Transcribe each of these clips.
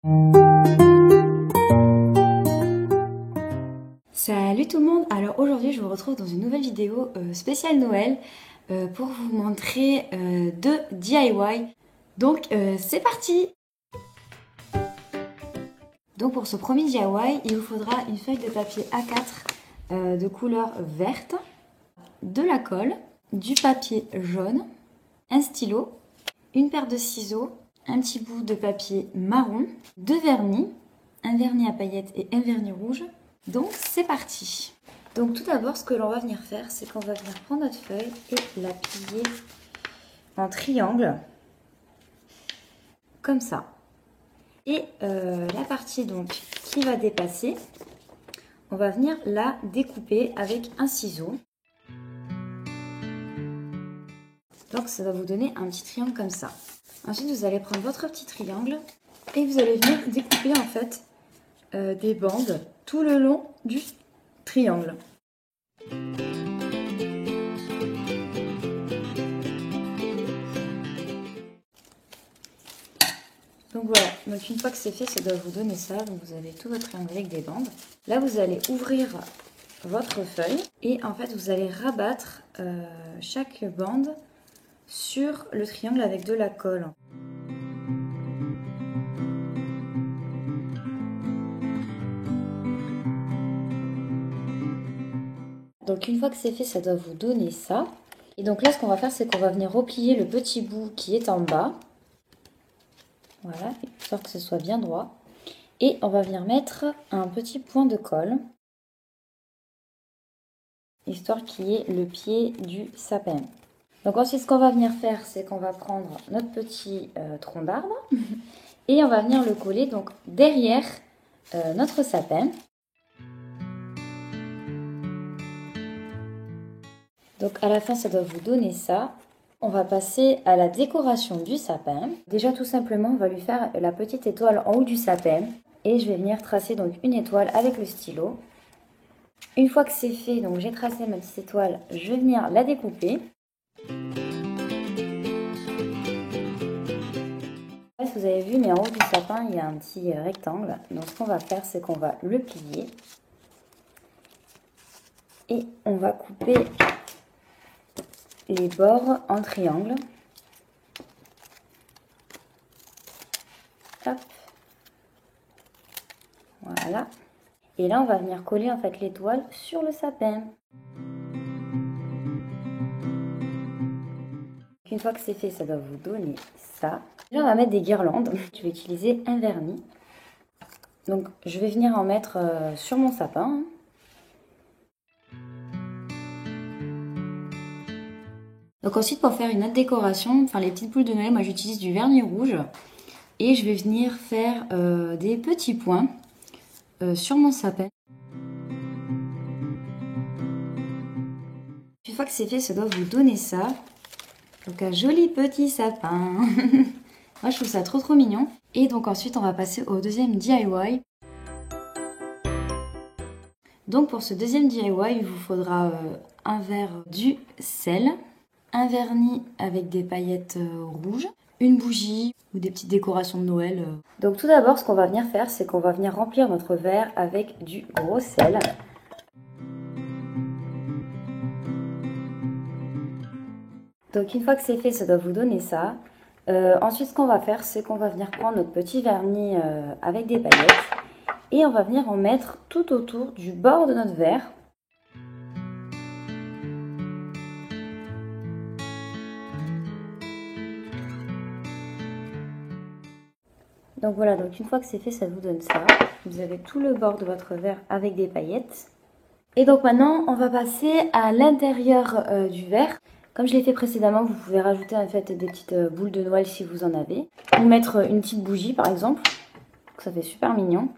Salut tout le monde. Alors aujourd'hui je vous retrouve dans une nouvelle vidéo spéciale Noël pour vous montrer deux DIY. Donc c'est parti. Donc pour ce premier DIY il vous faudra une feuille de papier A4 de couleur verte, de la colle, du papier jaune, un stylo, une paire de ciseaux, un petit bout de papier marron, deux vernis, un vernis à paillettes et un vernis rouge. Donc c'est parti. Donc tout d'abord ce que l'on va venir faire, c'est qu'on va venir prendre notre feuille et la plier en triangle, comme ça. Et la partie donc qui va dépasser, on va venir la découper avec un ciseau. Donc ça va vous donner un petit triangle comme ça. Ensuite vous allez prendre votre petit triangle et vous allez venir découper en fait des bandes tout le long du triangle. Donc voilà, donc une fois que c'est fait, ça doit vous donner ça. Donc vous avez tout votre triangle avec des bandes. Là vous allez ouvrir votre feuille et en fait vous allez rabattre chaque bande sur le triangle avec de la colle. Donc une fois que c'est fait, ça doit vous donner ça. Et donc là, ce qu'on va faire, c'est qu'on va venir replier le petit bout qui est en bas. Voilà, histoire que ce soit bien droit. Et on va venir mettre un petit point de colle, histoire qu'il y ait le pied du sapin. Donc ensuite, ce qu'on va venir faire, c'est qu'on va prendre notre petit tronc d'arbre et on va venir le coller donc derrière notre sapin. Donc à la fin, ça doit vous donner ça. On va passer à la décoration du sapin. Déjà tout simplement, on va lui faire la petite étoile en haut du sapin. Et je vais venir tracer donc une étoile avec le stylo. Une fois que c'est fait, donc j'ai tracé ma petite étoile, je vais venir la découper. Vous avez vu, mais en haut du sapin, il y a un petit rectangle. Donc ce qu'on va faire, c'est qu'on va le plier. Et on va couper les bords en triangle. Hop. Voilà. Et là, on va venir coller en fait l'étoile sur le sapin. Une fois que c'est fait, ça doit vous donner ça. Là, on va mettre des guirlandes. Je vais utiliser un vernis. Donc, je vais venir en mettre sur mon sapin. Donc ensuite, pour faire une autre décoration, enfin les petites boules de Noël, moi j'utilise du vernis rouge. Et je vais venir faire des petits points sur mon sapin. Une fois que c'est fait, ça doit vous donner ça. Donc un joli petit sapin. Moi je trouve ça trop mignon. Et donc ensuite, on va passer au deuxième DIY. Donc pour ce deuxième DIY, il vous faudra un verre du sel, un vernis avec des paillettes rouges, une bougie ou des petites décorations de Noël. Donc tout d'abord, ce qu'on va venir faire, c'est qu'on va venir remplir notre verre avec du gros sel. Donc une fois que c'est fait, ça doit vous donner ça. Ensuite, ce qu'on va faire, c'est qu'on va venir prendre notre petit vernis avec des paillettes et on va venir en mettre tout autour du bord de notre verre. Donc voilà, donc une fois que c'est fait, ça vous donne ça. Vous avez tout le bord de votre verre avec des paillettes. Et donc maintenant, on va passer à l'intérieur du verre. Comme je l'ai fait précédemment, vous pouvez rajouter en fait des petites boules de Noël si vous en avez. Ou mettre une petite bougie par exemple. Donc ça fait super mignon.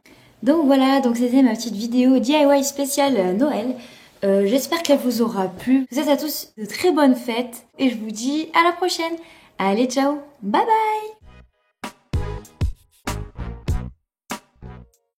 Donc voilà, donc c'était ma petite vidéo DIY spéciale Noël. J'espère qu'elle vous aura plu. Je vous souhaite à tous de très bonnes fêtes. Et je vous dis à la prochaine. Allez, ciao, bye bye.